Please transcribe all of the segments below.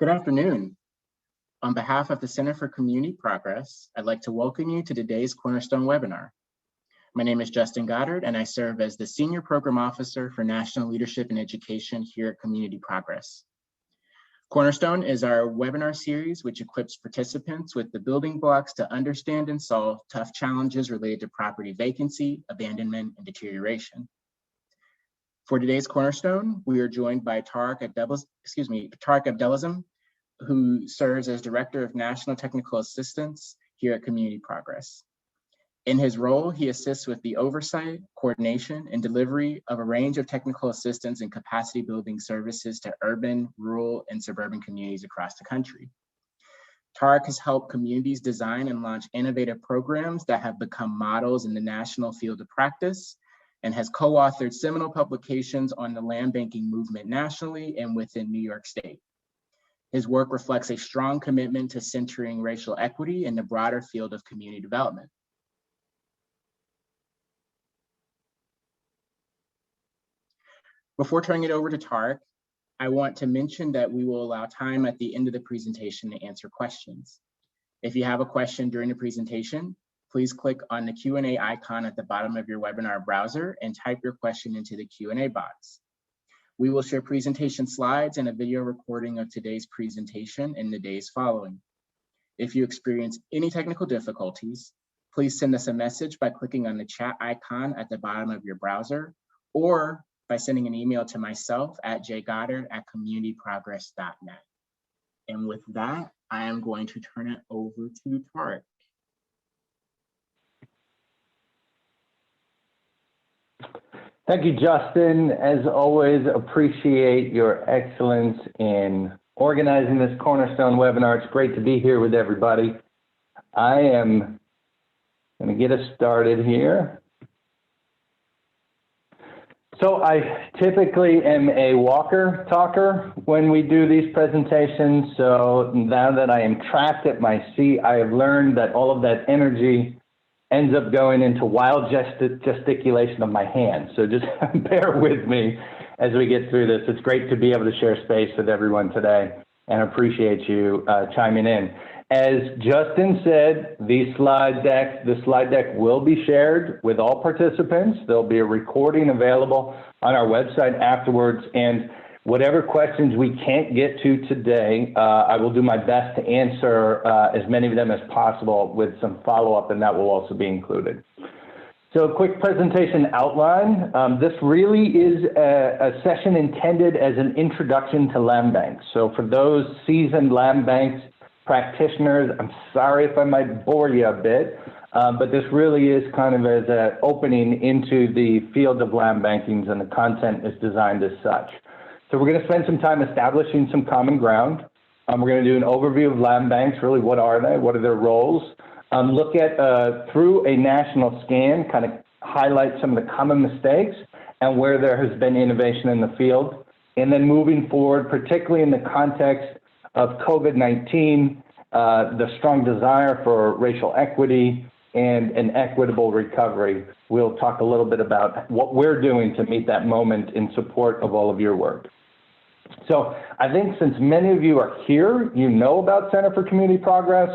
Good afternoon. On behalf of the Center for Community Progress, I'd like to welcome you to today's Cornerstone webinar. My name is Justin Goddard, and I serve as the Senior Program Officer for National Leadership and Education here at Community Progress. Cornerstone is our webinar series which equips participants with the building blocks to understand and solve tough challenges related to property vacancy, abandonment, and deterioration. For today's Cornerstone, we are joined by Tariq Abdelazim, who serves as Director of National Technical Assistance here at Community Progress. In his role, he assists with the oversight, coordination, and delivery of a range of technical assistance and capacity building services to urban, rural, and suburban communities across the country. Tariq has helped communities design and launch innovative programs that have become models in the national field of practice, and has co-authored seminal publications on the land banking movement nationally and within New York State. His work reflects a strong commitment to centering racial equity in the broader field of community development. Before turning it over to Tariq, I want to mention that we will allow time at the end of the presentation to answer questions. If you have a question during the presentation, please click on the Q&A icon at the bottom of your webinar browser and type your question into the Q&A box. We will share presentation slides and a video recording of today's presentation in the days following. If you experience any technical difficulties, please send us a message by clicking on the chat icon at the bottom of your browser, or by sending an email to myself at jgoddard@communityprogress.net. And with that, I am going to turn it over to Tariq. Thank you, Justin. As always, appreciate your excellence in organizing this Cornerstone webinar. It's great to be here with everybody. I am going to get us started here. So I typically am a walker talker when we do these presentations. So now that I am trapped at my seat, I have learned that all of that energy ends up going into wild gesticulation of my hands. So just bear with me as we get through this. It's great to be able to share space with everyone today, and appreciate you chiming in. As Justin said, the slide deck will be shared with all participants. There'll be a recording available on our website afterwards, and whatever questions we can't get to today, I will do my best to answer as many of them as possible with some follow-up, and that will also be included. So a quick presentation outline. This really is a session intended as an introduction to land banks. So for those seasoned land banks practitioners, I'm sorry if I might bore you a bit, but this really is kind of as an opening into the field of land bankings, and the content is designed as such. So we're going to spend some time establishing some common ground. We're going to do an overview of land banks. Really, what are they? What are their roles? Look at, through a national scan, kind of highlight some of the common mistakes and where there has been innovation in the field. And then moving forward, particularly in the context of COVID-19, the strong desire for racial equity and an equitable recovery. We'll talk a little bit about what we're doing to meet that moment in support of all of your work. So I think since many of you are here, you know about Center for Community Progress.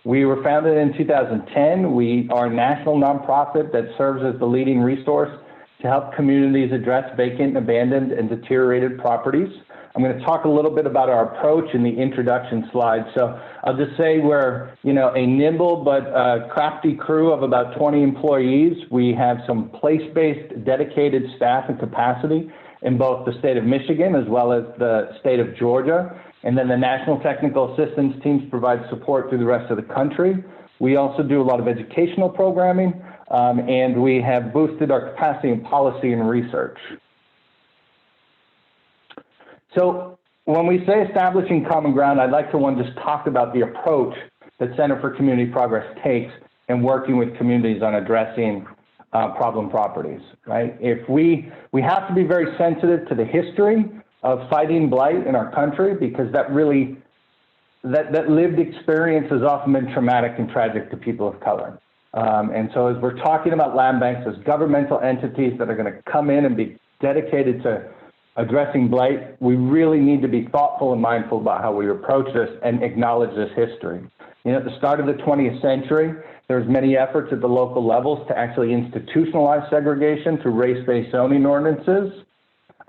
We were founded in 2010. We are a national nonprofit that serves as the leading resource to help communities address vacant, abandoned, and deteriorated properties. I'm going to talk a little bit about our approach in the introduction slide. So I'll just say we're, a nimble but crafty crew of about 20 employees. We have some place-based dedicated staff and capacity in both the state of Michigan as well as the state of Georgia. And then the National Technical Assistance teams provide support through the rest of the country. We also do a lot of educational programming, and we have boosted our capacity in policy and research. So when we say establishing common ground, I'd like to just talk about the approach that Center for Community Progress takes in working with communities on addressing problem properties, right? If we have to be very sensitive to the history of fighting blight in our country, because that lived experience has often been traumatic and tragic to people of color. And so as we're talking about land banks as governmental entities that are going to come in and be dedicated to addressing blight, we really need to be thoughtful and mindful about how we approach this and acknowledge this history. You know, at the start of the 20th century, there's many efforts at the local levels to actually institutionalize segregation through race-based zoning ordinances.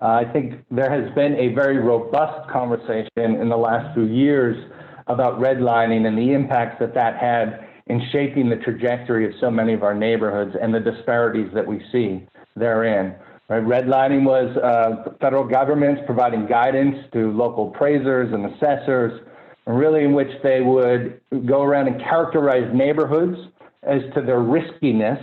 I think there has been a very robust conversation in the last few years about redlining and the impacts that that had in shaping the trajectory of so many of our neighborhoods and the disparities that we see therein. Right? Redlining was federal governments providing guidance to local appraisers and assessors, really in which they would go around and characterize neighborhoods as to their riskiness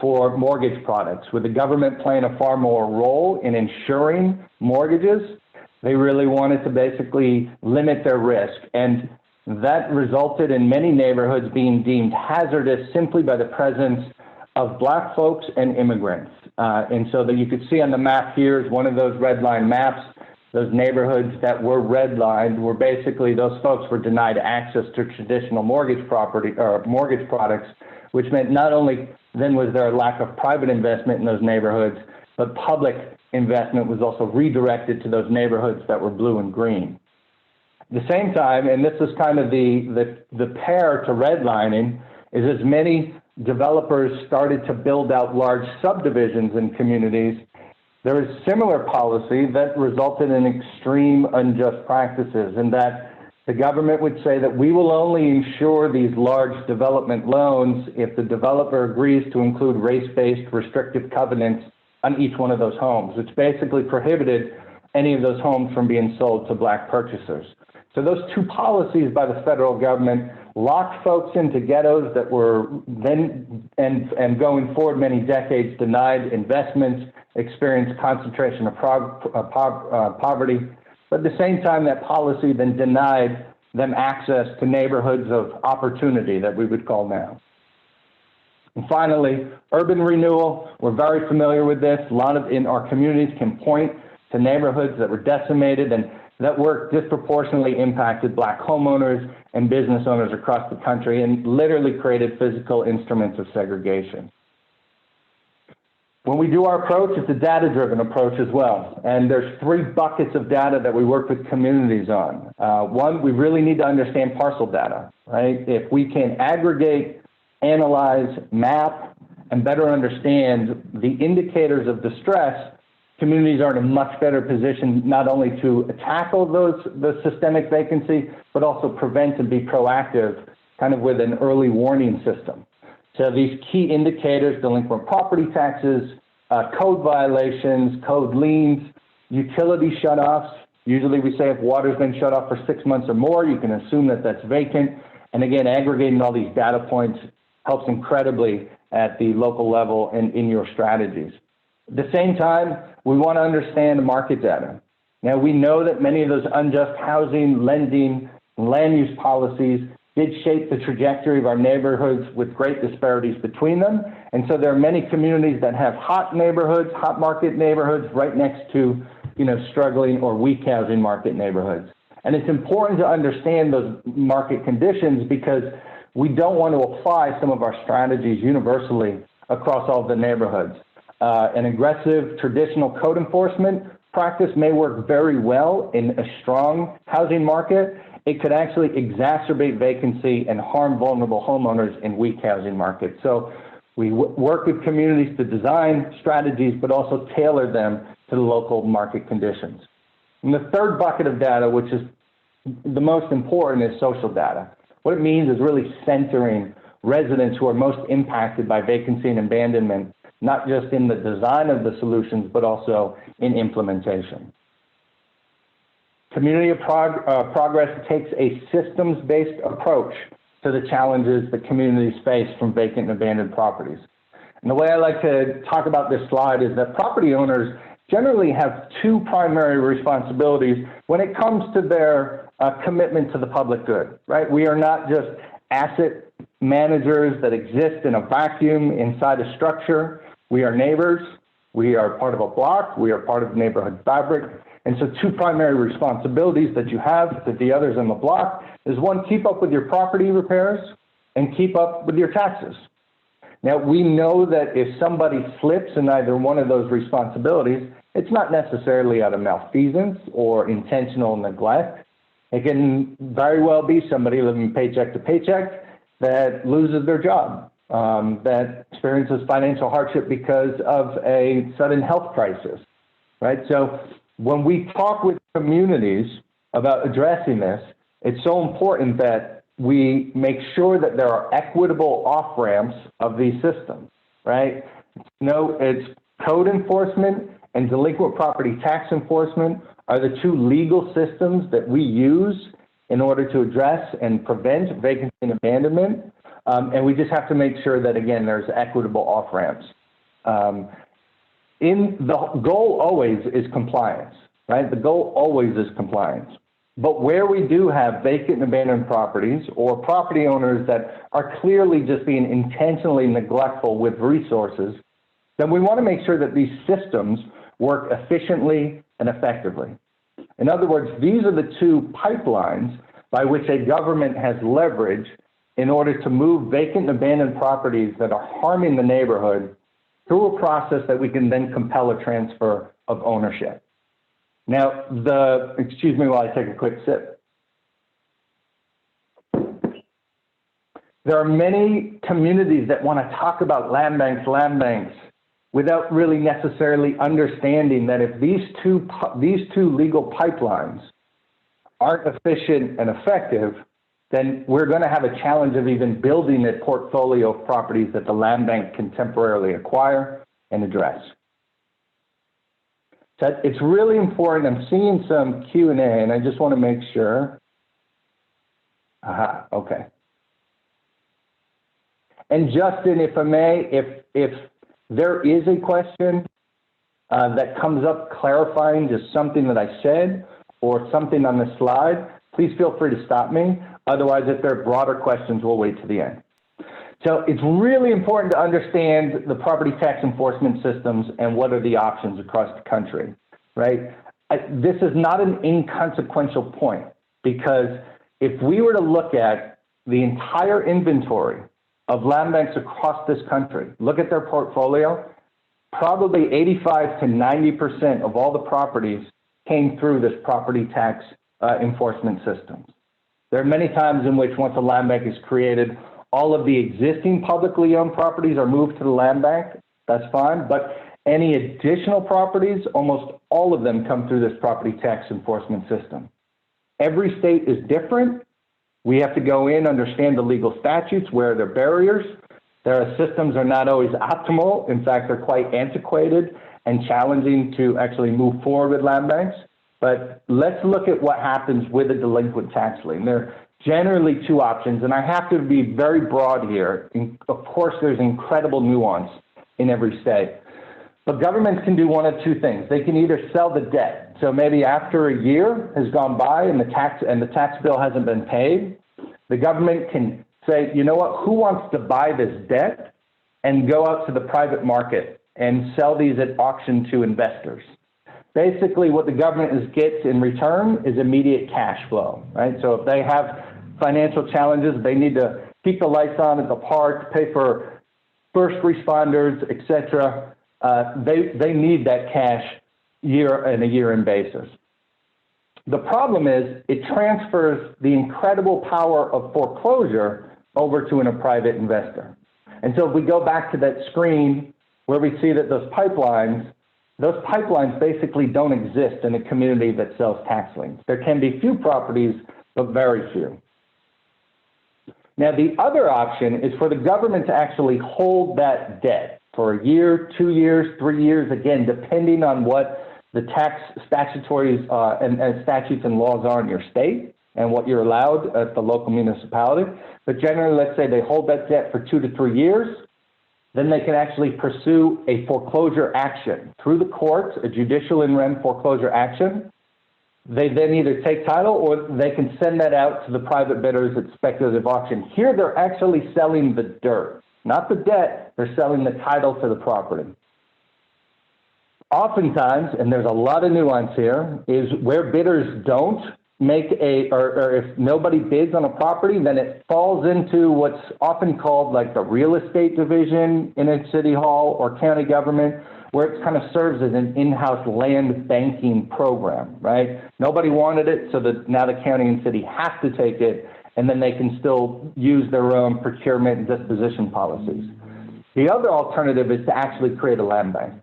for mortgage products. With the government playing a far more role in insuring mortgages, they really wanted to basically limit their risk. And that resulted in many neighborhoods being deemed hazardous simply by the presence of Black folks and immigrants. And so that you could see on the map here is one of those red line maps. Those neighborhoods that were redlined were basically, those folks were denied access to traditional mortgage property or mortgage products, which meant not only then was there a lack of private investment in those neighborhoods, but public investment was also redirected to those neighborhoods that were blue and green. At the same time, and this is kind of the pair to redlining, is as many developers started to build out large subdivisions in communities, there was similar policy that resulted in extreme unjust practices, and that the government would say that we will only insure these large development loans if the developer agrees to include race-based restrictive covenants on each one of those homes, which basically prohibited any of those homes from being sold to Black purchasers. So those two policies by the federal government locked folks into ghettos that were then and going forward many decades denied investments, experienced concentration of poverty. But at the same time, that policy then denied them access to neighborhoods of opportunity that we would call now. And finally, urban renewal. We're very familiar with this. A lot of in our communities can point to neighborhoods that were decimated and that work disproportionately impacted Black homeowners and business owners across the country and literally created physical instruments of segregation. When we do our approach, it's a data-driven approach as well. And there's three buckets of data that we work with communities on. One, we really need to understand parcel data, right? If we can aggregate, analyze, map, and better understand the indicators of distress, communities are in a much better position not only to tackle the systemic vacancy, but also prevent and be proactive kind of with an early warning system. So these key indicators, delinquent property taxes, code violations, code liens, utility shutoffs. Usually we say if water's been shut off for 6 months or more, you can assume that that's vacant. And again, aggregating all these data points helps incredibly at the local level and in your strategies. At the same time, we want to understand the market data. Now, we know that many of those unjust housing, lending, and land use policies did shape the trajectory of our neighborhoods with great disparities between them. And so there are many communities that have hot neighborhoods, hot market neighborhoods right next to, struggling or weak housing market neighborhoods. And it's important to understand those market conditions because we don't want to apply some of our strategies universally across all the neighborhoods. An aggressive traditional code enforcement practice may work very well in a strong housing market. It could actually exacerbate vacancy and harm vulnerable homeowners in weak housing markets. So we work with communities to design strategies, but also tailor them to the local market conditions. And the third bucket of data, which is the most important, is social data. What it means is really centering residents who are most impacted by vacancy and abandonment, not just in the design of the solutions, but also in implementation. Community progress takes a systems-based approach to the challenges that communities face from vacant and abandoned properties. And the way I like to talk about this slide is that property owners generally have two primary responsibilities when it comes to their commitment to the public good, right? We are not just asset managers that exist in a vacuum inside a structure. We are neighbors. We are part of a block. We are part of the neighborhood fabric. And so two primary responsibilities that you have that the others on the block is one, keep up with your property repairs and keep up with your taxes. Now, we know that if somebody slips in either one of those responsibilities, It's not necessarily out of malfeasance or intentional neglect. It can very well be somebody living paycheck to paycheck that loses their job, that experiences financial hardship because of a sudden health crisis, right? So when we talk with communities about addressing this, it's so important that we make sure that there are equitable off-ramps of these systems, right? It's code enforcement and delinquent property tax enforcement are the two legal systems that we use in order to address and prevent vacancy and abandonment. And we just have to make sure that, again, there's equitable off-ramps. The goal always is compliance, right? The goal always is compliance. But where we do have vacant and abandoned properties or property owners that are clearly just being intentionally neglectful with resources, then we want to make sure that these systems work efficiently and effectively. In other words, these are the two pipelines by which a government has leverage in order to move vacant and abandoned properties that are harming the neighborhood through a process that we can then compel a transfer of ownership. Now, excuse me while I take a quick sip. There are many communities that want to talk about land banks, without really necessarily understanding that if these two legal pipelines aren't efficient and effective, then we're going to have a challenge of even building a portfolio of properties that the land bank can temporarily acquire and address. So it's really important. I'm seeing some Q&A, and I just want to make sure. Okay. And Justin, if I may, if there is a question that comes up clarifying just something that I said or something on the slide, please feel free to stop me. Otherwise, if there are broader questions, we'll wait to the end. So it's really important to understand the property tax enforcement systems and what are the options across the country, right? This is not an inconsequential point, because if we were to look at the entire inventory of land banks across this country, look at their portfolio, probably 85 to 90% of all the properties came through this property tax enforcement systems. There are many times in which once a land bank is created, all of the existing publicly owned properties are moved to the land bank. That's fine. But any additional properties, almost all of them come through this property tax enforcement system. Every state is different. We have to go in, understand the legal statutes, where there are barriers. Their systems are not always optimal. In fact, they're quite antiquated and challenging to actually move forward with land banks. But let's look at what happens with a delinquent tax lien. There are generally two options, and I have to be very broad here. Of course, there's incredible nuance in every state. But governments can do one of two things. They can either sell the debt. So maybe after a year has gone by and the tax bill hasn't been paid, the government can say, you know what, who wants to buy this debt, and go out to the private market and sell these at auction to investors. Basically, what the government gets in return is immediate cash flow, right? So if they have financial challenges, they need to keep the lights on at the park, pay for first responders, et cetera. They need that cash on a year-end basis. The problem is it transfers the incredible power of foreclosure over to a private investor. And so if we go back to that screen where we see that those pipelines basically don't exist in a community that sells tax liens. There can be few properties, but very few. Now, the other option is for the government to actually hold that debt for a year, 2 years, 3 years, again, depending on what the tax statutories and statutes and laws are in your state and what you're allowed at the local municipality. But generally, let's say they hold that debt for 2 to 3 years. Then they can actually pursue a foreclosure action through the courts, a judicial in rem foreclosure action. They then either take title or they can send that out to the private bidders at speculative auction. Here, they're actually selling the dirt, not the debt. They're selling the title to the property. Oftentimes, and there's a lot of nuance here, is where bidders don't make or if nobody bids on a property, then it falls into what's often called like the real estate division in a city hall or county government, where it kind of serves as an in-house land banking program, right? Nobody wanted it, so that now the county and city have to take it, and then they can still use their own procurement and disposition policies. The other alternative is to actually create a land bank.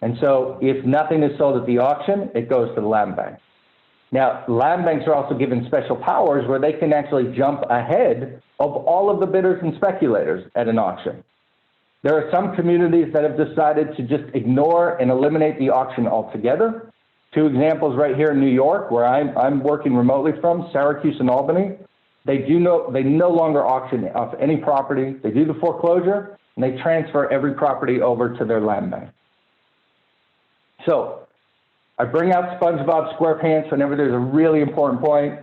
And so if nothing is sold at the auction, it goes to the land bank. Now, land banks are also given special powers where they can actually jump ahead of all of the bidders and speculators at an auction. There are some communities that have decided to just ignore and eliminate the auction altogether. Two examples right here in New York, where I'm working remotely from, Syracuse and Albany. They no longer auction off any property. They do the foreclosure, and they transfer every property over to their land bank. So I bring out SpongeBob SquarePants whenever there's a really important point.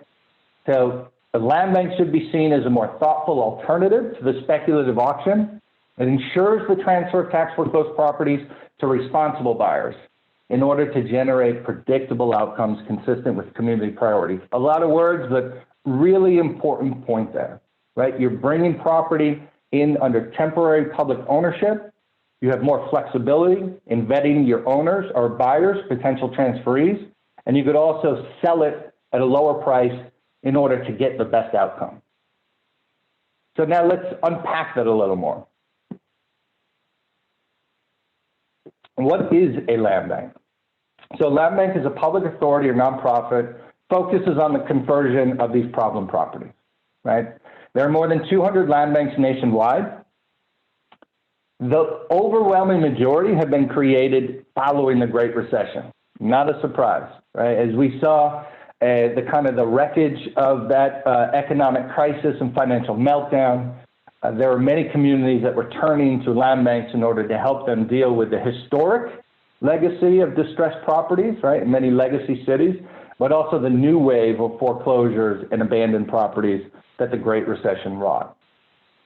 So the land bank should be seen as a more thoughtful alternative to the speculative auction. It ensures the transfer of tax foreclosed properties to responsible buyers in order to generate predictable outcomes consistent with community priorities. A lot of words, but really important point there, right? You're bringing property in under temporary public ownership. You have more flexibility in vetting your owners or buyers, potential transferees, and you could also sell it at a lower price in order to get the best outcome. So now let's unpack that a little more. What is a land bank? So a land bank is a public authority or nonprofit, focuses on the conversion of these problem properties, right? There are more than 200 land banks nationwide. The overwhelming majority have been created following the Great Recession. Not a surprise, right? As we saw the wreckage of that economic crisis and financial meltdown, there are many communities that were turning to land banks in order to help them deal with the historic legacy of distressed properties, right, in many legacy cities, but also the new wave of foreclosures and abandoned properties that the Great Recession wrought.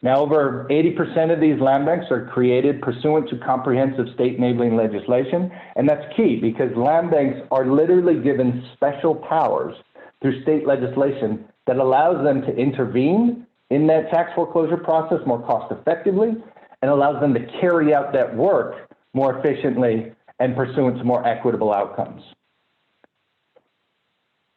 Now, over 80% of these land banks are created pursuant to comprehensive state enabling legislation, and that's key because land banks are literally given special powers through state legislation that allows them to intervene in that tax foreclosure process more cost effectively and allows them to carry out that work more efficiently and pursuant to more equitable outcomes.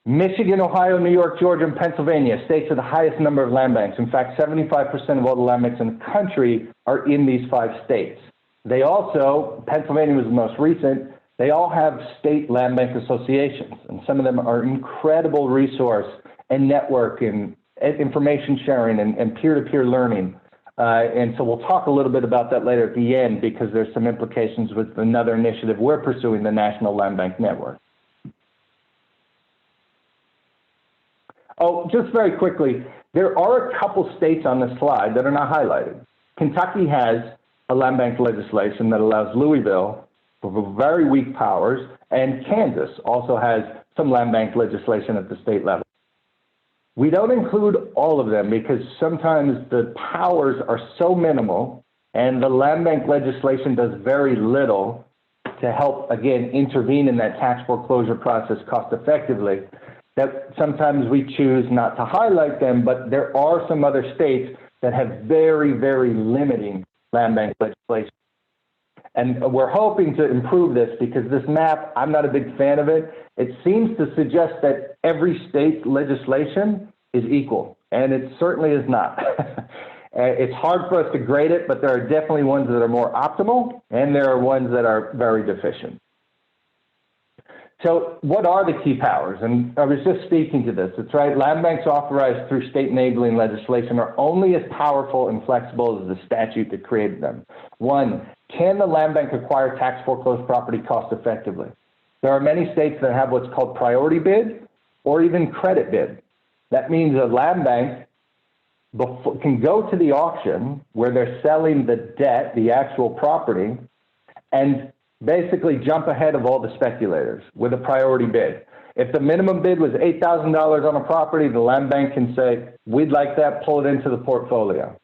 Michigan, Ohio, New York, Georgia, and Pennsylvania, states with the highest number of land banks. In fact, 75% of all the land banks in the country are in these 5 states. They also, Pennsylvania was the most recent, they all have state land bank associations, and some of them are incredible resource and network and information sharing and peer-to-peer learning. And so we'll talk a little bit about that later at the end because there's some implications with another initiative we're pursuing, the National Land Bank Network. Oh, just very quickly, there are a couple states on this slide that are not highlighted. Kentucky has a land bank legislation that allows Louisville for very weak powers, and Kansas also has some land bank legislation at the state level. We don't include all of them because sometimes the powers are so minimal and the land bank legislation does very little to help, again, intervene in that tax foreclosure process cost effectively, that sometimes we choose not to highlight them, but there are some other states that have very, very limiting land bank legislation. And we're hoping to improve this because this map, I'm not a big fan of it. It seems to suggest that every state's legislation is equal, and it certainly is not. It's hard for us to grade it, but there are definitely ones that are more optimal, and there are ones that are very deficient. So what are the key powers? And I was just speaking to this. It's right, land banks authorized through state enabling legislation are only as powerful and flexible as the statute that created them. 1, can the land bank acquire tax foreclosed property cost effectively? There are many states that have what's called priority bid or even credit bid. That means a land bank can go to the auction where they're selling the debt, the actual property, and basically jump ahead of all the speculators with a priority bid. If the minimum bid was $8,000 on a property, the land bank can say, we'd like that, pull it into the portfolio.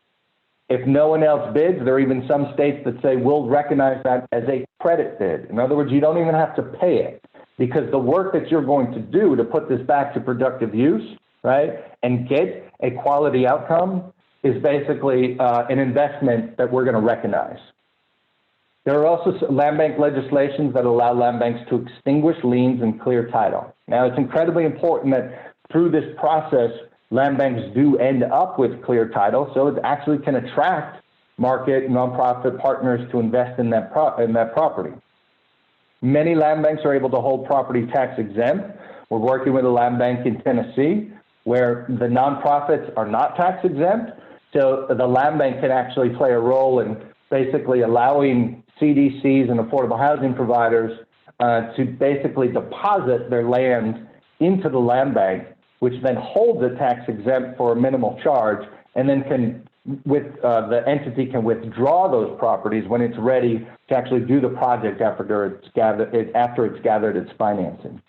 If no one else bids, there are even some states that say, we'll recognize that as a credit bid. In other words, you don't even have to pay it because the work that you're going to do to put this back to productive use, right, and get a quality outcome is basically an investment that we're going to recognize. There are also land bank legislations that allow land banks to extinguish liens and clear title. Now, it's incredibly important that through this process, land banks do end up with clear title, so it actually can attract market nonprofit partners to invest in that property. Many land banks are able to hold property tax exempt. We're working with a land bank in Tennessee where the nonprofits are not tax exempt, so the land bank can actually play a role in basically allowing CDCs and affordable housing providers to basically deposit their land into the land bank, which then holds it tax exempt for a minimal charge, and then the entity can withdraw those properties when it's ready to actually do the project after it's gathered its financing.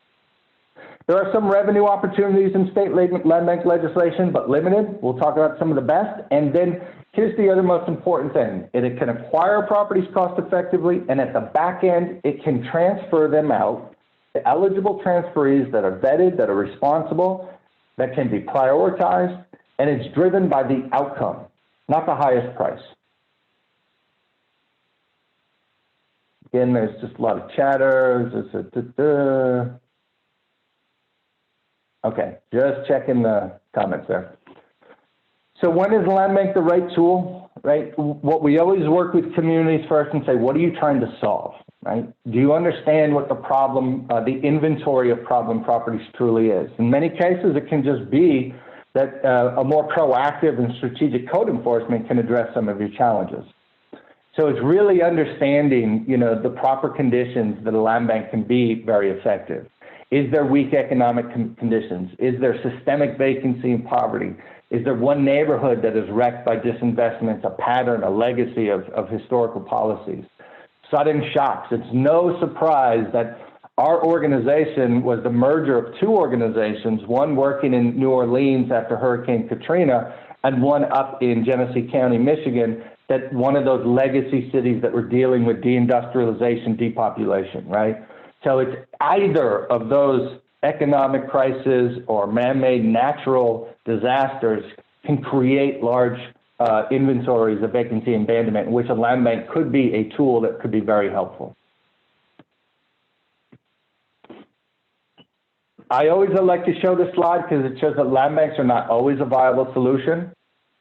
There are some revenue opportunities in state land bank legislation, but limited. We'll talk about some of the best. And then here's the other most important thing. It can acquire properties cost effectively, and at the back end, it can transfer them out to eligible transferees that are vetted, that are responsible, that can be prioritized, and it's driven by the outcome, not the highest price. Again, there's just a lot of chatter. Okay, just checking the comments there. So when is land bank the right tool, right? What we always work with communities first and say, what are you trying to solve, right? Do you understand what the problem, the inventory of problem properties truly is? In many cases, it can just be that a more proactive and strategic code enforcement can address some of your challenges. So it's really understanding, the proper conditions that a land bank can be very effective. Is there weak economic conditions? Is there systemic vacancy and poverty? Is there one neighborhood that is wrecked by disinvestment, a pattern, a legacy of historical policies? Sudden shocks. It's no surprise that our organization was the merger of two organizations, one working in New Orleans after Hurricane Katrina and one up in Genesee County, Michigan, that one of those legacy cities that were dealing with deindustrialization, depopulation, right? So it's either of those economic crises or man-made natural disasters can create large inventories of vacancy and abandonment, in which a land bank could be a tool that could be very helpful. I always like to show this slide because it shows that land banks are not always a viable solution.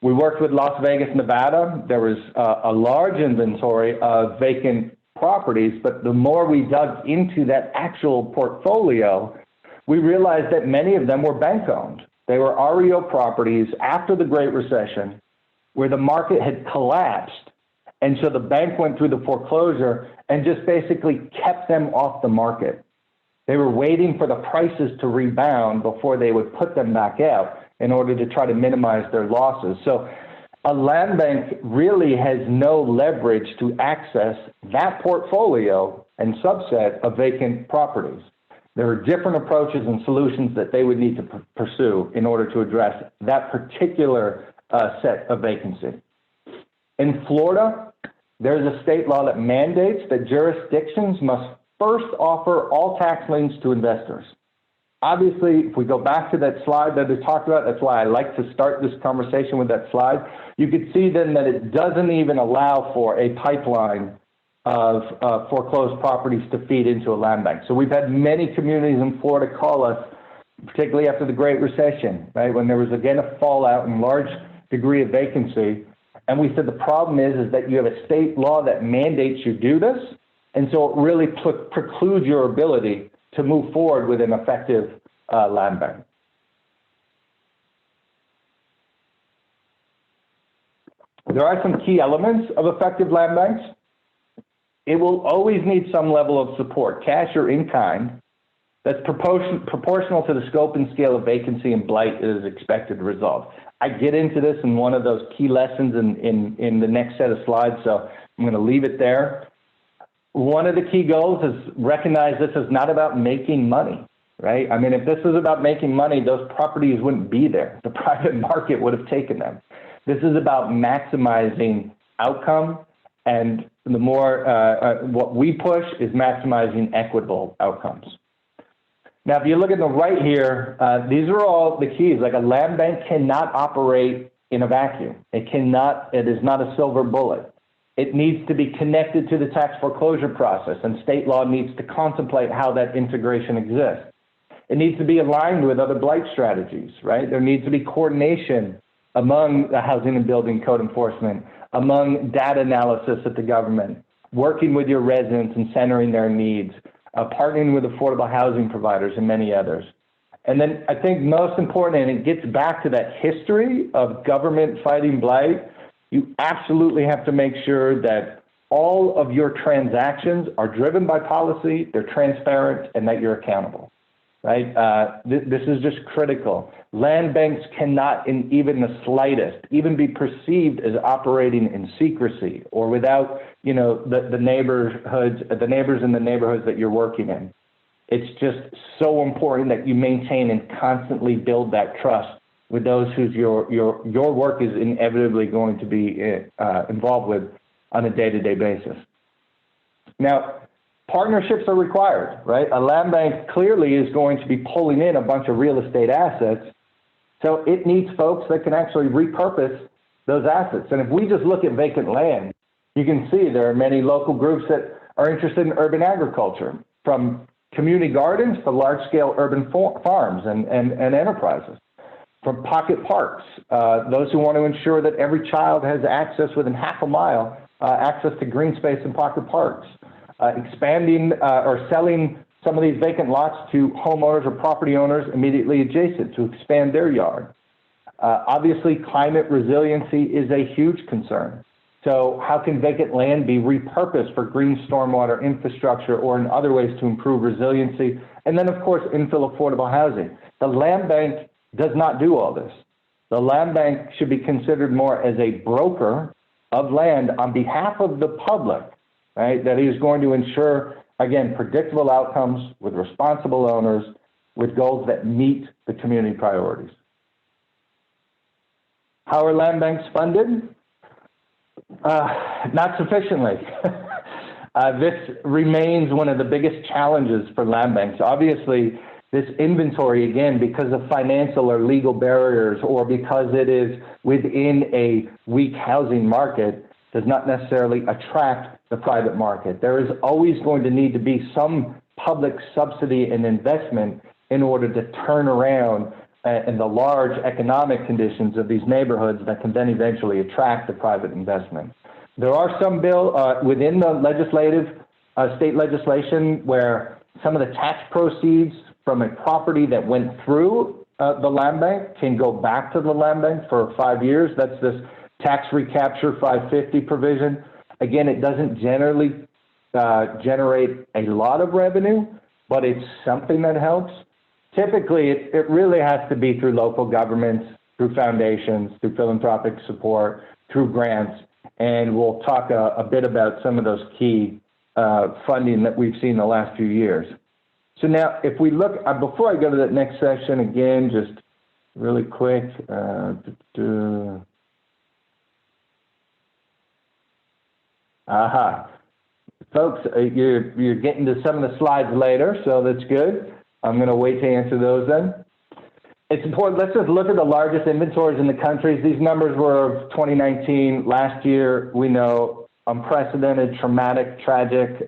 We worked with Las Vegas, Nevada. There was a large inventory of vacant properties, but the more we dug into that actual portfolio, we realized that many of them were bank-owned. They were REO properties after the Great Recession where the market had collapsed. And so the bank went through the foreclosure and just basically kept them off the market. They were waiting for the prices to rebound before they would put them back out in order to try to minimize their losses. So a land bank really has no leverage to access that portfolio and subset of vacant properties. There are different approaches and solutions that they would need to pursue in order to address that particular set of vacancy. In Florida, there's a state law that mandates that jurisdictions must first offer all tax liens to investors. Obviously, if we go back to that slide that I talked about, that's why I like to start this conversation with that slide. You could see then that it doesn't even allow for a pipeline of foreclosed properties to feed into a land bank. So we've had many communities in Florida call us, particularly after the Great Recession, right, when there was again a fallout and large degree of vacancy. And we said the problem is that you have a state law that mandates you do this, and so it really precludes your ability to move forward with an effective land bank. There are some key elements of effective land banks. It will always need some level of support, cash or in kind, that's proportional to the scope and scale of vacancy and blight it is expected to resolve. I get into this in one of those key lessons in the next set of slides, so I'm going to leave it there. One of the key goals is recognize this is not about making money, right? I mean, if this was about making money, those properties wouldn't be there. The private market would have taken them. This is about maximizing outcome, and the more what we push is maximizing equitable outcomes. Now, if you look at the right here, these are all the keys. Like a land bank cannot operate in a vacuum. It is not a silver bullet. It needs to be connected to the tax foreclosure process, and state law needs to contemplate how that integration exists. It needs to be aligned with other blight strategies, right? There needs to be coordination among the housing and building code enforcement, among data analysis at the government, working with your residents and centering their needs, partnering with affordable housing providers and many others. And then I think most important, and it gets back to that history of government fighting blight, you absolutely have to make sure that all of your transactions are driven by policy, they're transparent, and that you're accountable, right? This is just critical. Land banks cannot, in even the slightest, even be perceived as operating in secrecy or without, the neighbors in the neighborhoods that you're working in. It's just so important that you maintain and constantly build that trust with those whose your work is inevitably going to be involved with on a day-to-day basis. Now, partnerships are required, right? A land bank clearly is going to be pulling in a bunch of real estate assets, so it needs folks that can actually repurpose those assets. And if we just look at vacant land, you can see there are many local groups that are interested in urban agriculture, from community gardens to large-scale urban farms and enterprises, from pocket parks, those who want to ensure that every child has access within half a mile, access to green space and pocket parks, expanding or selling some of these vacant lots to homeowners or property owners immediately adjacent to expand their yard. Obviously, climate resiliency is a huge concern. So how can vacant land be repurposed for green stormwater infrastructure or in other ways to improve resiliency? And then, of course, infill affordable housing. The land bank does not do all this. The land bank should be considered more as a broker of land on behalf of the public, right? That is going to ensure, again, predictable outcomes with responsible owners with goals that meet the community priorities. How are land banks funded? Not sufficiently. This remains one of the biggest challenges for land banks. Obviously, this inventory, again, because of financial or legal barriers or because it is within a weak housing market, does not necessarily attract the private market. There is always going to need to be some public subsidy and investment in order to turn around and the large economic conditions of these neighborhoods that can then eventually attract the private investment. There are some within the legislative, state legislation where some of the tax proceeds from a property that went through the land bank can go back to the land bank for 5 years. That's this tax recapture 550 provision. Again, it doesn't generally generate a lot of revenue, but it's something that helps. Typically, it really has to be through local governments, through foundations, through philanthropic support, through grants, and we'll talk a bit about some of those key funding that we've seen the last few years. So now, if we look, before I go to that next section, again, just really quick. Folks, you're getting to some of the slides later, so that's good. I'm going to wait to answer those then. It's important. Let's just look at the largest inventories in the countries. These numbers were of 2019. Last year, we know, unprecedented, traumatic, tragic.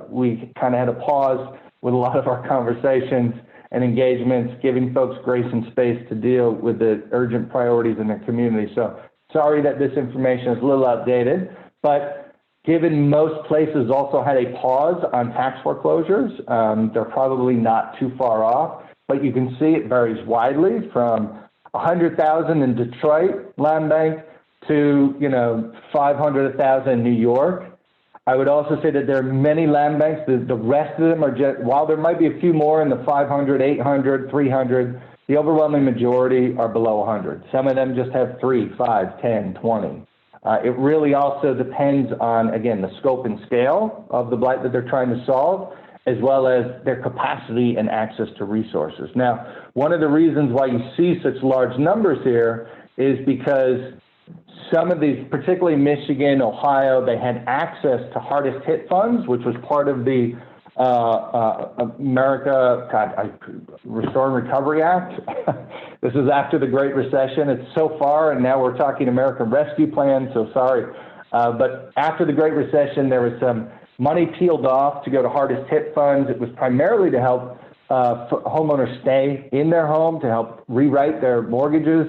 We kind of had a pause with a lot of our conversations and engagements, giving folks grace and space to deal with the urgent priorities in their community. So sorry that this information is a little outdated, but given most places also had a pause on tax foreclosures, they're probably not too far off, but you can see it varies widely from 100,000 in Detroit land bank to 500, 1,000 in New York. I would also say that there are many land banks. The rest of them are just, while there might be a few more in the 500, 800, 300, the overwhelming majority are below 100. Some of them just have 3, 5, 10, 20. It really also depends on, again, the scope and scale of the blight that they're trying to solve, as well as their capacity and access to resources. Now, one of the reasons why you see such large numbers here is because some of these, particularly Michigan, Ohio, they had access to hardest hit funds, which was part of the Restore and Recovery Act. This is after the Great Recession. It's so far, and now we're talking American Rescue Plan, so sorry. But after the Great Recession, there was some money peeled off to go to hardest hit funds. It was primarily to help homeowners stay in their home, to help rewrite their mortgages,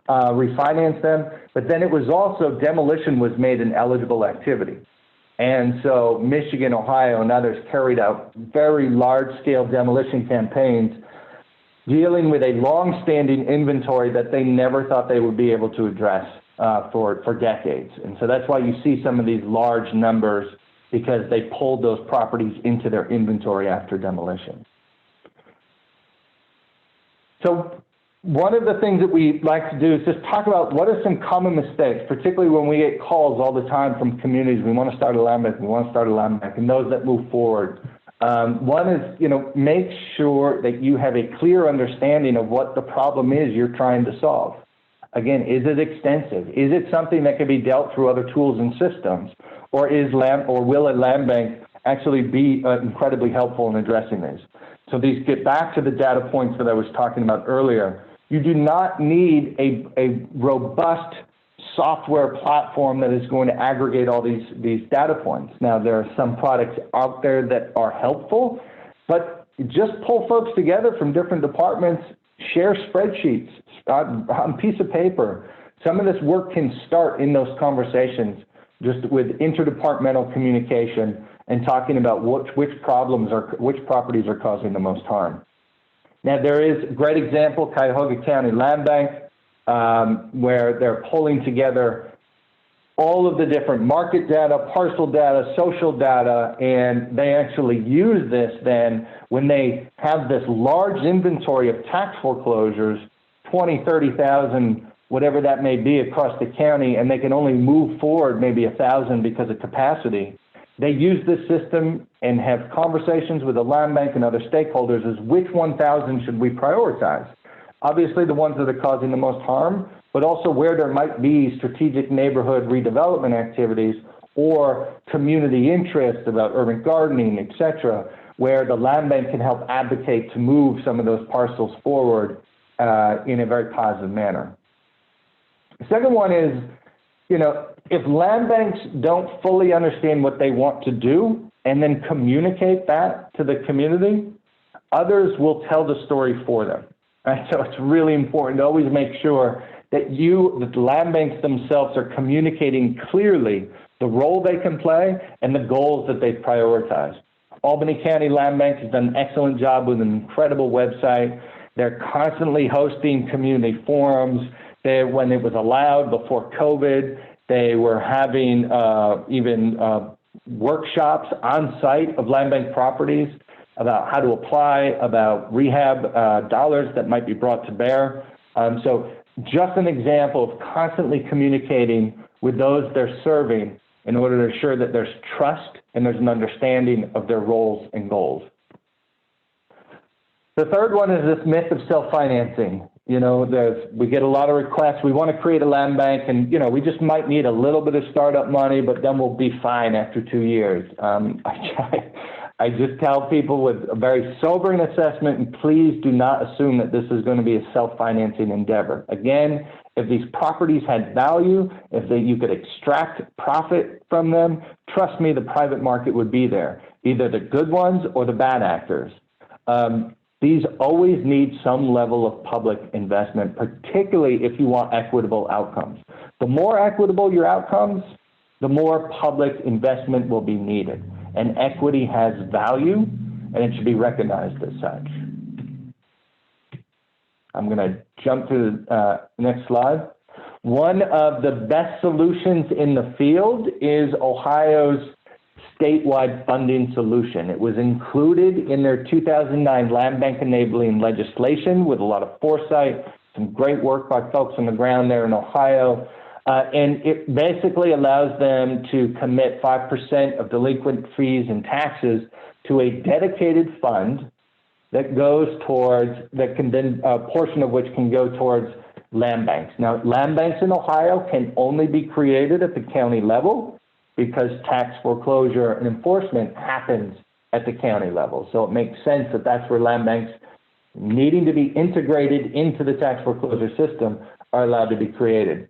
refinance them. But then it was also, demolition was made an eligible activity. And so Michigan, Ohio, and others carried out very large-scale demolition campaigns dealing with a long-standing inventory that they never thought they would be able to address for decades. And so that's why you see some of these large numbers, because they pulled those properties into their inventory after demolition. So one of the things that we like to do is just talk about what are some common mistakes, particularly when we get calls all the time from communities. We want to start a land bank, we want to start a land bank, and those that move forward. One is, make sure that you have a clear understanding of what the problem is you're trying to solve. Again, is it extensive? Is it something that can be dealt through other tools and systems? Or will a land bank actually be incredibly helpful in addressing these? So these get back to the data points that I was talking about earlier. You do not need a robust software platform that is going to aggregate all these data points. Now, there are some products out there that are helpful, but just pull folks together from different departments, share spreadsheets on a piece of paper. Some of this work can start in those conversations, just with interdepartmental communication and talking about which properties are causing the most harm. Now, there is a great example, Cuyahoga County Land Bank, where they're pulling together all of the different market data, parcel data, social data, and they actually use this then when they have this large inventory of tax foreclosures, 20, 30,000, whatever that may be across the county, and they can only move forward maybe 1,000 because of capacity. They use this system and have conversations with the land bank and other stakeholders as which 1,000 should we prioritize. Obviously the ones that are causing the most harm, but also where there might be strategic neighborhood redevelopment activities or community interest about urban gardening, et cetera, where the land bank can help advocate to move some of those parcels forward in a very positive manner. The second one is, if land banks don't fully understand what they want to do and then communicate that to the community, others will tell the story for them. Right? So it's really important to always make sure that the land banks themselves are communicating clearly the role they can play and the goals that they've prioritized. Albany County Land Bank has done an excellent job with an incredible website. They're constantly hosting community forums. When it was allowed before COVID, they were having even workshops on site of land bank properties about how to apply, about rehab dollars that might be brought to bear. So just an example of constantly communicating with those they're serving in order to ensure that there's trust and there's an understanding of their roles and goals. The third one is this myth of self-financing. We get a lot of requests. We want to create a land bank, and we just might need a little bit of startup money, but then we'll be fine after 2 years. I just tell people with a very sobering assessment, and please do not assume that this is going to be a self-financing endeavor. Again, if these properties had value, if you could extract profit from them, trust me, the private market would be there, either the good ones or the bad actors. These always need some level of public investment, particularly if you want equitable outcomes. The more equitable your outcomes, the more public investment will be needed. And equity has value, and it should be recognized as such. I'm going to jump to the next slide. One of the best solutions in the field is Ohio's statewide funding solution. It was included in their 2009 land bank enabling legislation with a lot of foresight, some great work by folks on the ground there in Ohio. And it basically allows them to commit 5% of delinquent fees and taxes to a dedicated fund that goes towards, a portion of which can go towards land banks. Now, land banks in Ohio can only be created at the county level because tax foreclosure and enforcement happens at the county level. So it makes sense that that's where land banks needing to be integrated into the tax foreclosure system are allowed to be created.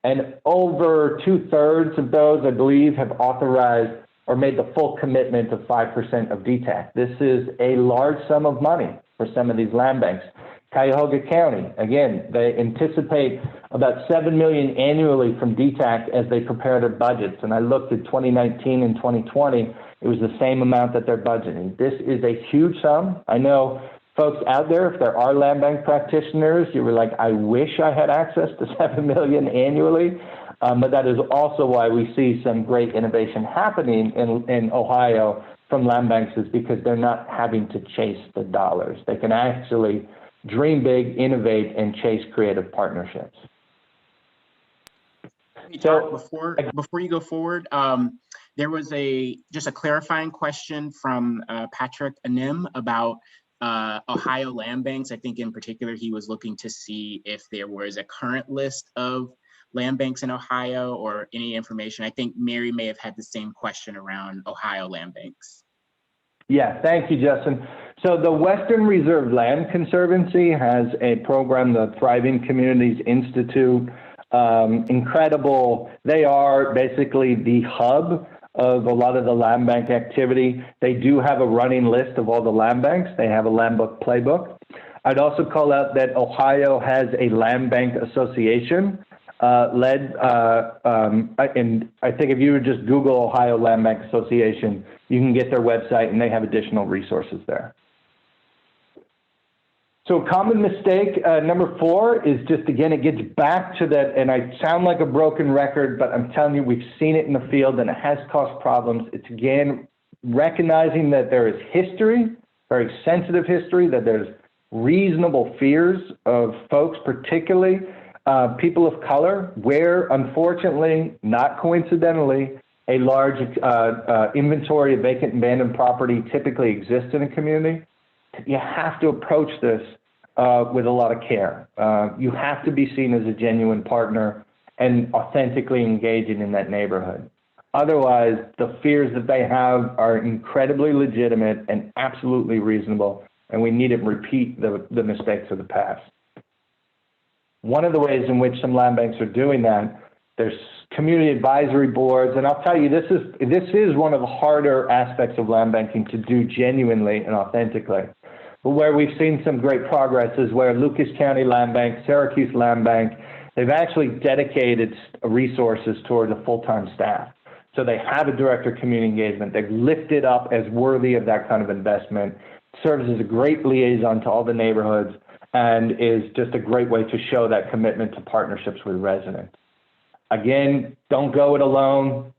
And over 2/3 of those, I believe, have authorized or made the full commitment of 5% of DTAC. This is a large sum of money for some of these land banks. Cuyahoga County, again, they anticipate about $7 million annually from DTAC as they prepare their budgets. And I looked at 2019 and 2020, it was the same amount that they're budgeting. This is a huge sum. I know folks out there, if there are land bank practitioners, you were like, I wish I had access to $7 million annually. But that is also why we see some great innovation happening in Ohio from land banks, is because they're not having to chase the dollars. They can actually dream big, innovate, and chase creative partnerships. Hey, Todd, before you go forward, there was just a clarifying question from Patrick Anim about Ohio land banks. I think in particular, he was looking to see if there was a current list of land banks in Ohio or any information. I think Mary may have had the same question around Ohio land banks. Yeah, thank you, Justin. So the Western Reserve Land Conservancy has a program, the Thriving Communities Institute. Incredible. They are basically the hub of a lot of the land bank activity. They do have a running list of all the land banks. They have a land book playbook. I'd also call out that Ohio has a land bank association led, and I think if you would just Google Ohio Land Bank Association, you can get their website and they have additional resources there. So a common mistake, number 4, is just, again, it gets back to that, and I sound like a broken record, but I'm telling you, we've seen it in the field and it has caused problems. It's, again, recognizing that there is history, very sensitive history, that there's reasonable fears of folks, particularly people of color, where, unfortunately, not coincidentally, a large inventory of vacant and abandoned property typically exists in a community. You have to approach this with a lot of care. You have to be seen as a genuine partner and authentically engaging in that neighborhood. Otherwise, the fears that they have are incredibly legitimate and absolutely reasonable, and we need to repeat the mistakes of the past. One of the ways in which some land banks are doing that, there's community advisory boards, and I'll tell you, this is one of the harder aspects of land banking to do genuinely and authentically. But where we've seen some great progress is where Lucas County Land Bank, Syracuse Land Bank, they've actually dedicated resources toward a full-time staff. So they have a director of community engagement. They've lifted up as worthy of that kind of investment, serves as a great liaison to all the neighborhoods, and is just a great way to show that commitment to partnerships with residents. Again, don't go it alone.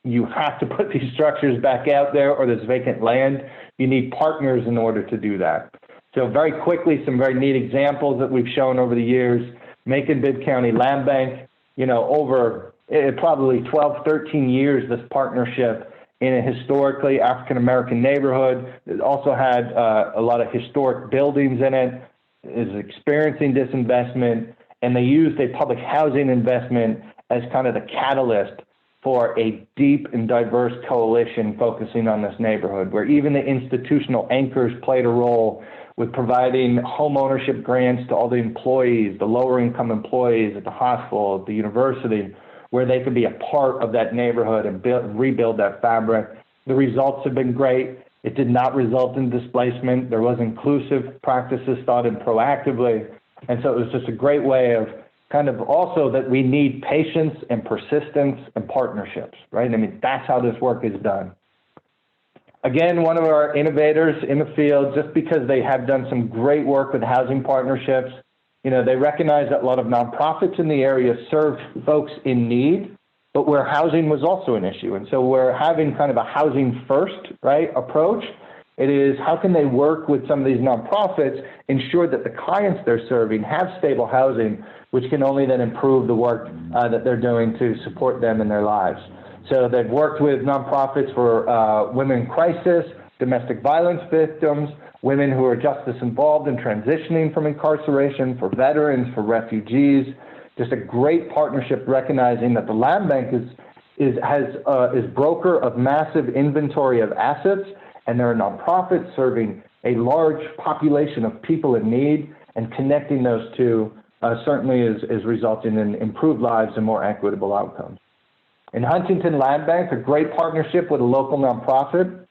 You have to put these structures back out there, or there's vacant land. You need partners in order to do that. So very quickly, some very neat examples that we've shown over the years. Macon-Bibb County Land Bank, over probably 12, 13 years, this partnership in a historically African-American neighborhood. It also had a lot of historic buildings in it, is experiencing disinvestment, and they used a public housing investment as kind of the catalyst for a deep and diverse coalition focusing on this neighborhood, where even the institutional anchors played a role with providing home ownership grants to all the employees, the lower income employees at the hospital, at the university, where they could be a part of that neighborhood and rebuild that fabric. The results have been great. It did not result in displacement. There was inclusive practices thought in proactively. And so it was just a great way of kind of also that we need patience and persistence and partnerships, right? I mean, that's how this work is done. Again, one of our innovators in the field, just because they have done some great work with housing partnerships, they recognize that a lot of nonprofits in the area serve folks in need, but where housing was also an issue. And so we're having kind of a housing first, right, approach. It is how can they work with some of these nonprofits, ensure that the clients they're serving have stable housing, which can only then improve the work that they're doing to support them in their lives. So they've worked with nonprofits for women in crisis, domestic violence victims, women who are justice involved and transitioning from incarceration, for veterans, for refugees. Just a great partnership recognizing that the land bank is broker of massive inventory of assets, and there are nonprofits serving a large population of people in need, and connecting those two certainly is resulting in improved lives and more equitable outcomes. In Huntington Land Bank, a great partnership with a local nonprofit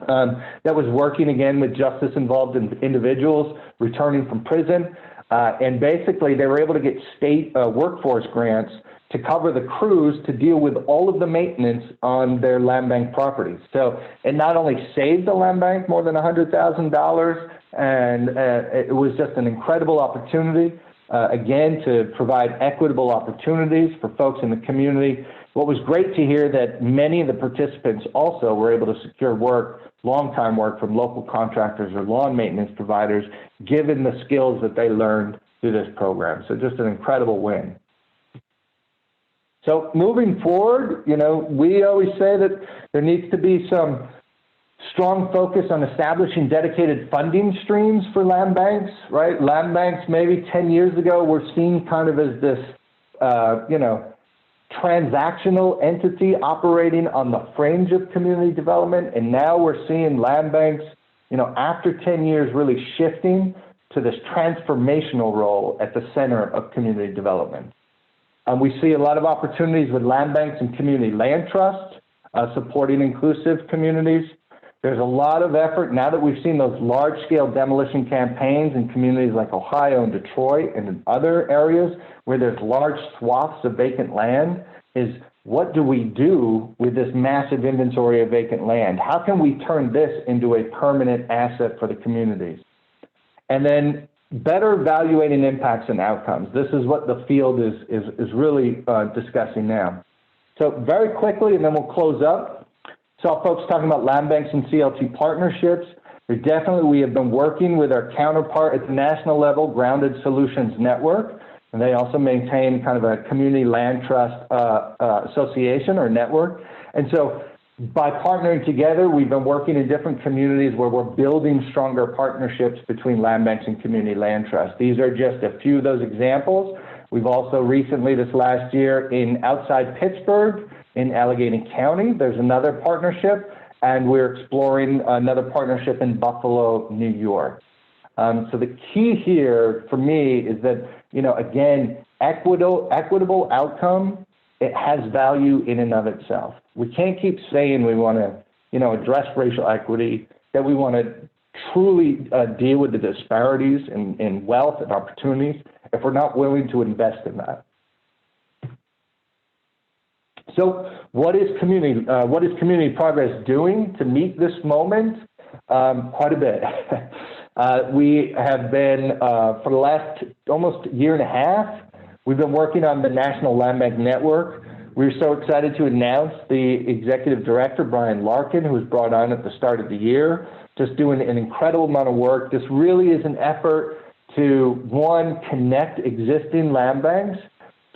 that was working again with justice-involved individuals returning from prison. And basically, they were able to get state workforce grants to cover the crews to deal with all of the maintenance on their land bank properties. So it not only saved the land bank more than $100,000, and it was just an incredible opportunity, again, to provide equitable opportunities for folks in the community. What was great to hear that many of the participants also were able to secure work, long-time work from local contractors or lawn maintenance providers, given the skills that they learned through this program. So just an incredible win. So moving forward, you know, we always say that there needs to be some strong focus on establishing dedicated funding streams for land banks, right? Land banks maybe 10 years ago were seen kind of as this, you know, transactional entity operating on the fringe of community development. And now we're seeing land banks, you know, after 10 years really shifting to this transformational role at the center of community development. We see a lot of opportunities with land banks and community land trusts, supporting inclusive communities. There's a lot of effort now that we've seen those large-scale demolition campaigns in communities like Ohio and Detroit and in other areas where there's large swaths of vacant land, is what do we do with this massive inventory of vacant land? How can we turn this into a permanent asset for the communities? And then better evaluating impacts and outcomes. This is what the field is really discussing now. So very quickly, and then we'll close up. Saw folks talking about land banks and CLT partnerships. We have been working with our counterpart at the national level, Grounded Solutions Network, and they also maintain kind of a community land trust association or network. And so by partnering together, we've been working in different communities where we're building stronger partnerships between land banks and community land trusts. These are just a few of those examples. We've also recently, this last year, outside Pittsburgh, in Allegheny County, there's another partnership, and we're exploring another partnership in Buffalo, New York. So the key here for me is that, you know, again, equitable outcome, it has value in and of itself. We can't keep saying we want to, you know, address racial equity, that we want to truly deal with the disparities in wealth and opportunities if we're not willing to invest in that. So what is community progress doing to meet this moment? Quite a bit. We have been, for the last almost year and a half, we've been working on the National Land Bank Network. We're so excited to announce the executive director, Brian Larkin, who was brought on at the start of the year, just doing an incredible amount of work. This really is an effort to, one, connect existing land banks,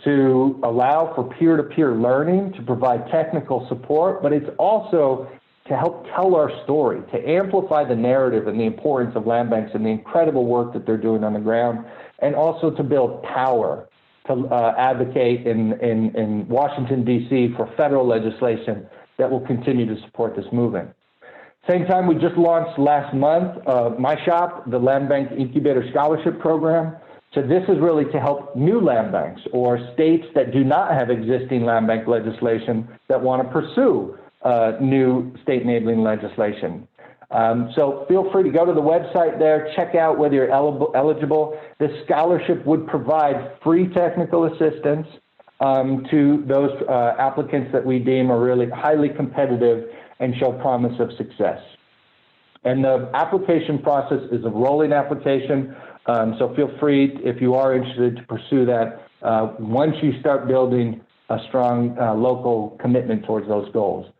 to allow for peer-to-peer learning, to provide technical support, but it's also to help tell our story, to amplify the narrative and the importance of land banks and the incredible work that they're doing on the ground, and also to build power, to advocate in Washington, D.C. for federal legislation that will continue to support this movement. Same time, we just launched last month, my shop, the Land Bank Incubator Scholarship Program. So this is really to help new land banks or states that do not have existing land bank legislation that want to pursue new state enabling legislation. So feel free to go to the website there, check out whether you're eligible. This scholarship would provide free technical assistance to those applicants that we deem are really highly competitive and show promise of success. And the application process is a rolling application. So feel free, if you are interested, to pursue that once you start building a strong local commitment towards those goals.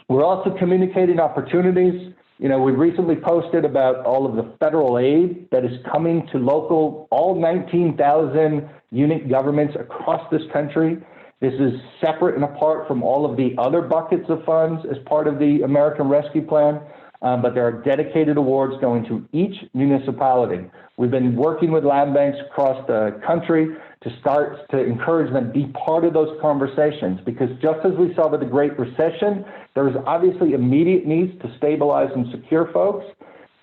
We're also communicating opportunities. You know, we recently posted about all of the federal aid that is coming to all 19,000 unit governments across this country. This is separate and apart from all of the other buckets of funds as part of the American Rescue Plan. But there are dedicated awards going to each municipality. We've been working with land banks across the country to start to encourage them to be part of those conversations, because just as we saw with the Great Recession, there was obviously immediate needs to stabilize and secure folks.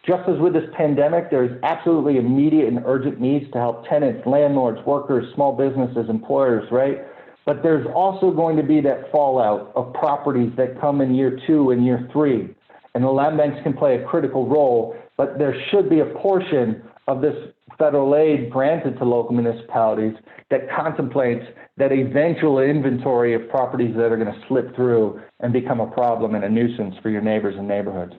Just as with this pandemic, there's absolutely immediate and urgent needs to help tenants, landlords, workers, small businesses, employers, right? But there's also going to be that fallout of properties that come in year 2 and year 3. And the land banks can play a critical role, but there should be a portion of this federal aid granted to local municipalities that contemplates that eventual inventory of properties that are going to slip through and become a problem and a nuisance for your neighbors and neighborhoods.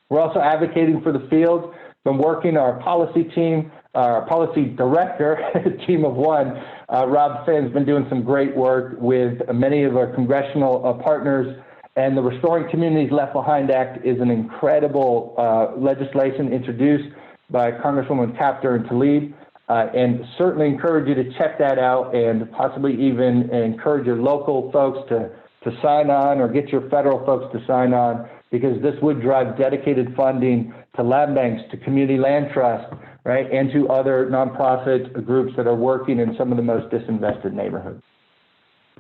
We're also advocating for the field. Been working our policy team, our policy director, team of one, Rob Finn's been doing some great work with many of our congressional partners. And the Restoring Communities Left Behind Act is an incredible legislation introduced by Congresswoman Capter and Tlaib, and certainly encourage you to check that out and possibly even encourage your local folks to sign on or get your federal folks to sign on, because this would drive dedicated funding to land banks, to community land trust, right, and to other nonprofit groups that are working in some of the most disinvested neighborhoods.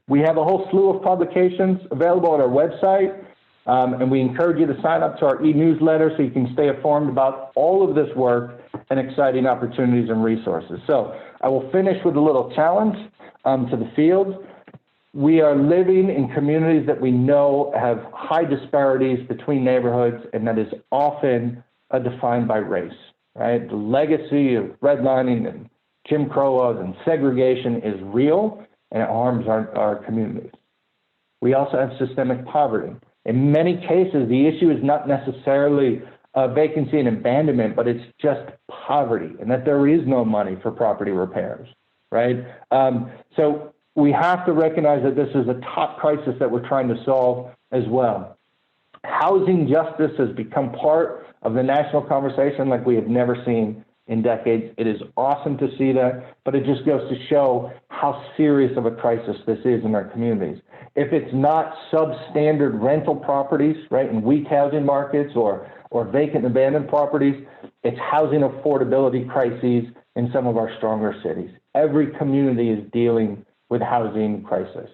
We have a whole slew of publications available on our website, and we encourage you to sign up to our e-newsletter so you can stay informed about all of this work and exciting opportunities and resources. So I will finish with a little challenge to the field. We are living in communities that we know have high disparities between neighborhoods, and that is often defined by race, right? The legacy of redlining and Jim Crow laws and segregation is real, and it harms our communities. We also have systemic poverty. In many cases, the issue is not necessarily vacancy and abandonment, but it's just poverty, and that there is no money for property repairs, right? So we have to recognize that this is a top crisis that we're trying to solve as well. Housing justice has become part of the national conversation like we have never seen in decades. It is awesome to see that, but it just goes to show how serious of a crisis this is in our communities. If it's not substandard rental properties, right, in weak housing markets or vacant and abandoned properties, it's housing affordability crises in some of our stronger cities. Every community is dealing with housing crisis.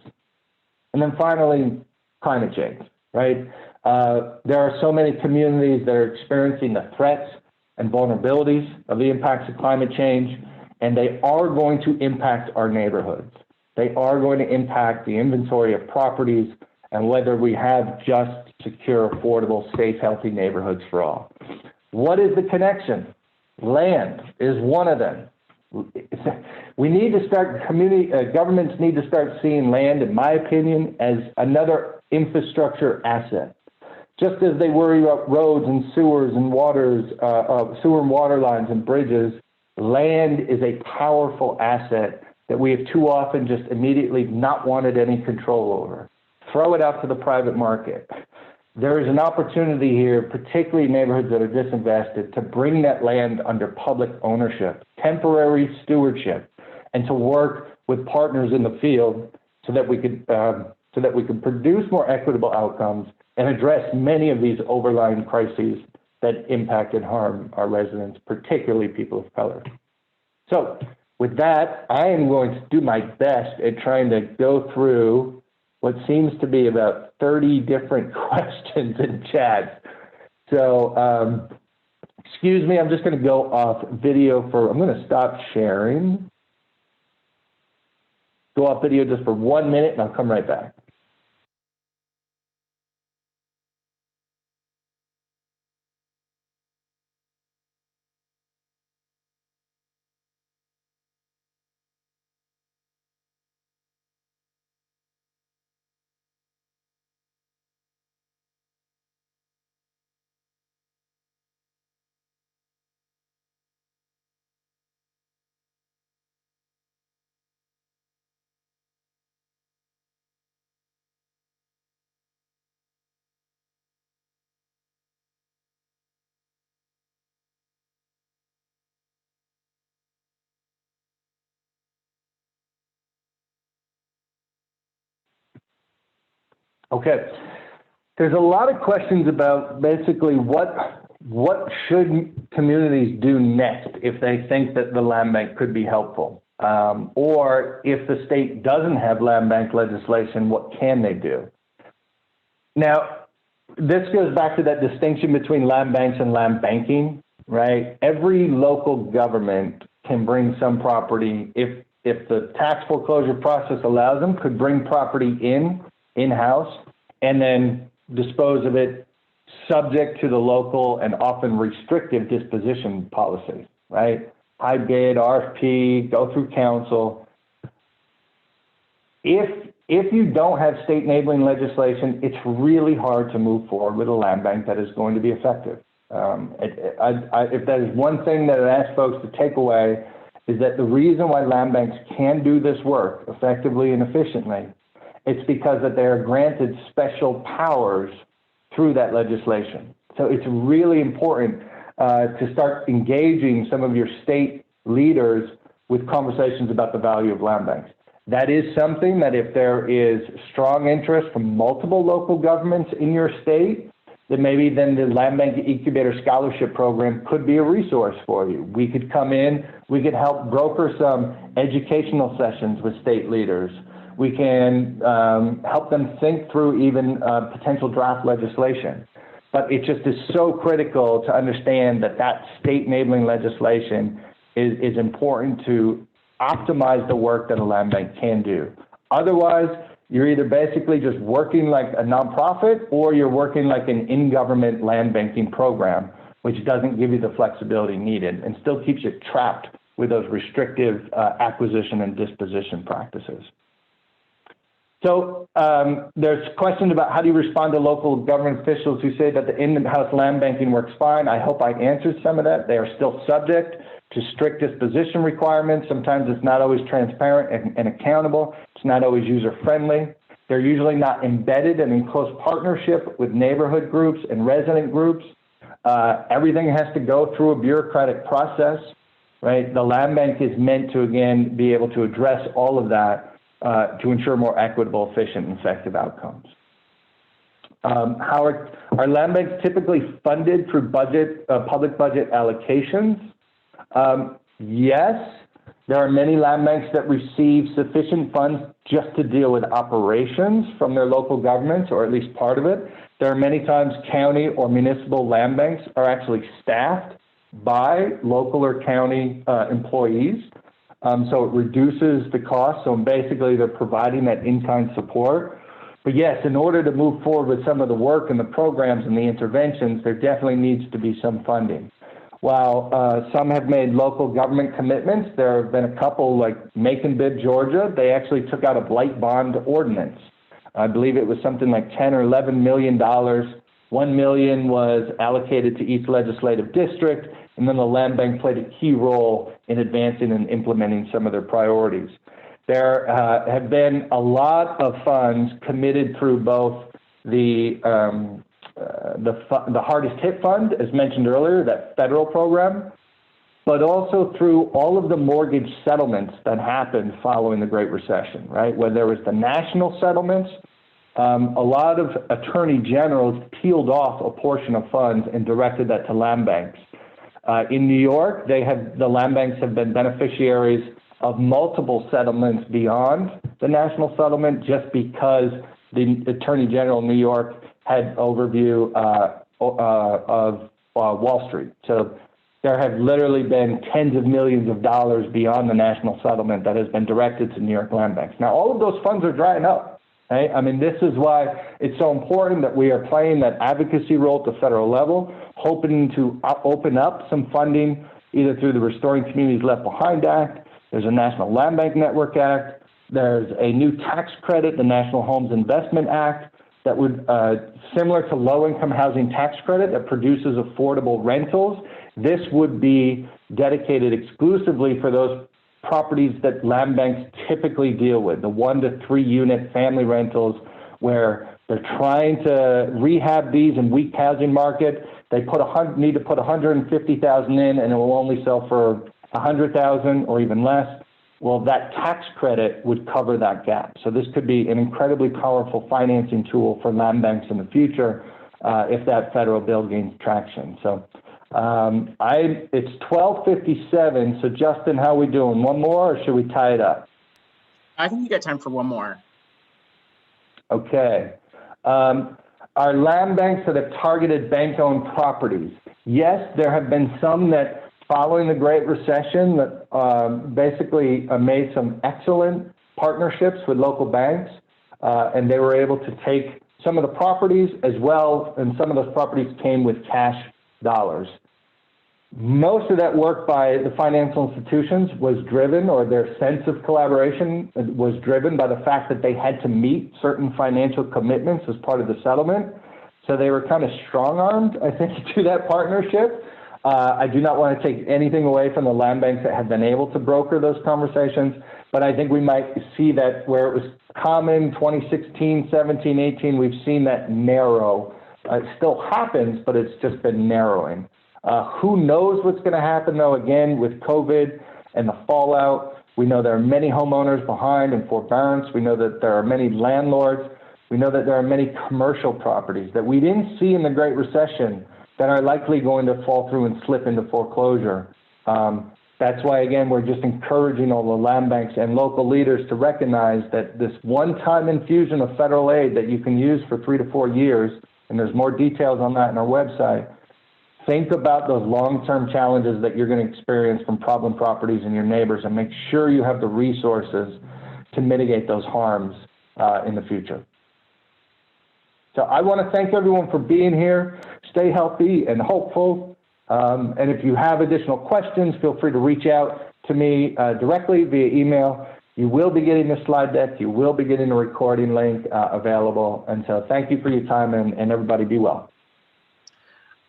And then finally, climate change, right? There are so many communities that are experiencing the threats and vulnerabilities of the impacts of climate change, and they are going to impact our neighborhoods. They are going to impact the inventory of properties and whether we have just, secure, affordable, safe, healthy neighborhoods for all. What is the connection? Land is one of them. We need to start, governments need to start seeing land, in my opinion, as another infrastructure asset. Just as they worry about roads and sewers and waters, sewer and water lines and bridges, land is a powerful asset that we have too often just immediately not wanted any control over. Throw it out to the private market. There is an opportunity here, particularly in neighborhoods that are disinvested, to bring that land under public ownership, temporary stewardship, and to work with partners in the field so that we could produce more equitable outcomes and address many of these overlying crises that impact and harm our residents, particularly people of color. So with that, I am going to do my best at trying to go through what seems to be about 30 different questions in chat. So excuse me, I'm just going to go off video I'm going to stop sharing. Go off video just for 1 minute and I'll come right back. Okay, there's a lot of questions about basically what should communities do next if they think that the land bank could be helpful, or if the state doesn't have land bank legislation, what can they do? Now, this goes back to that distinction between land banks and land banking, right? Every local government can bring some property, if the tax foreclosure process allows them, could bring property in-house and then dispose of it subject to the local and often restrictive disposition policy, right? High bid, RFP, go through council. If you don't have state enabling legislation, it's really hard to move forward with a land bank that is going to be effective. If there's one thing that I ask folks to take away, is that the reason why land banks can do this work effectively and efficiently, it's because that they are granted special powers through that legislation. So it's really important to start engaging some of your state leaders with conversations about the value of land banks. That is something that if there is strong interest from multiple local governments in your state, then maybe then the Land Bank Incubator Scholarship Program could be a resource for you. We could come in, we could help broker some educational sessions with state leaders. We can help them think through even potential draft legislation. But it just is so critical to understand that that state enabling legislation is important to optimize the work that a land bank can do. Otherwise, you're either basically just working like a nonprofit or you're working like an in-government land banking program, which doesn't give you the flexibility needed and still keeps you trapped with those restrictive acquisition and disposition practices. So there's questions about how do you respond to local government officials who say that the in-house land banking works fine. I hope I answered some of that. They are still subject to strict disposition requirements. Sometimes it's not always transparent and accountable. It's not always user-friendly. They're usually not embedded and in close partnership with neighborhood groups and resident groups. Everything has to go through a bureaucratic process, right? The land bank is meant to, again, be able to address all of that to ensure more equitable, efficient, and effective outcomes. How are land banks typically funded through public budget allocations? Yes, there are many land banks that receive sufficient funds just to deal with operations from their local governments, or at least part of it. There are many times county or municipal land banks are actually staffed by local or county employees. So it reduces the cost. So basically they're providing that in-kind support. But yes, in order to move forward with some of the work and the programs and the interventions, there definitely needs to be some funding. While some have made local government commitments, there have been a couple like Macon Bid, Georgia. They actually took out a blight bond ordinance. I believe it was something like $10 or $11 million. $1 million was allocated to each legislative district, and then the land bank played a key role in advancing and implementing some of their priorities. There have been a lot of funds committed through both the hardest hit fund, as mentioned earlier, that federal program, but also through all of the mortgage settlements that happened following the Great Recession, right? Where there was the national settlements, a lot of attorney generals peeled off a portion of funds and directed that to land banks. In New York, the land banks have been beneficiaries of multiple settlements beyond the national settlement just because the Attorney General of New York had overview of Wall Street. So there have literally been tens of millions of dollars beyond the national settlement that has been directed to New York land banks. Now, all of those funds are drying up. Right? I mean, this is why it's so important that we are playing that advocacy role at the federal level, hoping to open up some funding either through the Restoring Communities Left Behind Act. There's a National Land Bank Network Act. There's a new tax credit, the National Homes Investment Act, that would, similar to low-income housing tax credit that produces affordable rentals. This would be dedicated exclusively for those properties that land banks typically deal with, the 1 to 3 unit family rentals, where they're trying to rehab these in weak housing market. They need to put 150,000 in, and it will only sell for 100,000 or even less. Well, that tax credit would cover that gap. So this could be an incredibly powerful financing tool for land banks in the future if that federal bill gains traction. So it's 12:57. So Justin, how are we doing? One more, or should we tie it up? I think you got time for one more. Okay. are land banks that have targeted bank-owned properties. Yes, there have been some that, following the Great Recession, that basically made some excellent partnerships with local banks, and they were able to take some of the properties as well, and some of those properties came with cash dollars. Most of that work by the financial institutions was driven, or their sense of collaboration was driven by the fact that they had to meet certain financial commitments as part of the settlement. So they were kind of strong-armed, I think, to that partnership. I do not want to take anything away from the land banks that have been able to broker those conversations, but I think we might see that where it was common 2016, 17, 18, we've seen that narrow. It still happens, but it's just been narrowing. Who knows what's going to happen, though, again, with COVID and the fallout. We know there are many homeowners behind in forbearance. We know that there are many landlords. We know that there are many commercial properties that we didn't see in the Great Recession that are likely going to fall through and slip into foreclosure. That's why, again, we're just encouraging all the land banks and local leaders to recognize that this one-time infusion of federal aid that you can use for 3 to 4 years, and there's more details on that on our website, think about those long-term challenges that you're going to experience from problem properties and your neighbors, and make sure you have the resources to mitigate those harms in the future. So I want to thank everyone for being here. Stay healthy and hopeful. And if you have additional questions, feel free to reach out to me directly via email. You will be getting the slide deck. You will be getting a recording link available. And so thank you for your time, and everybody be well.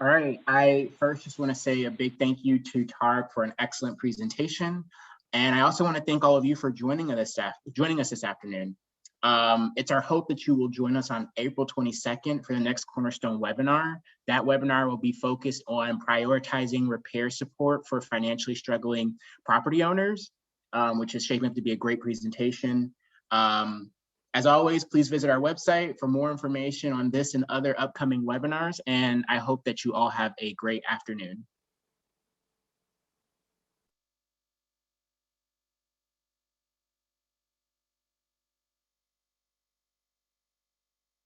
All right, I first just want to say a big thank you to Tarek for an excellent presentation. And I also want to thank all of you for joining us this afternoon. It's our hope that you will join us on April 22nd for the next Cornerstone webinar. That webinar will be focused on prioritizing repair support for financially struggling property owners, which is shaping up to be a great presentation. As always, please visit our website for more information on this and other upcoming webinars, and I hope that you all have a great afternoon.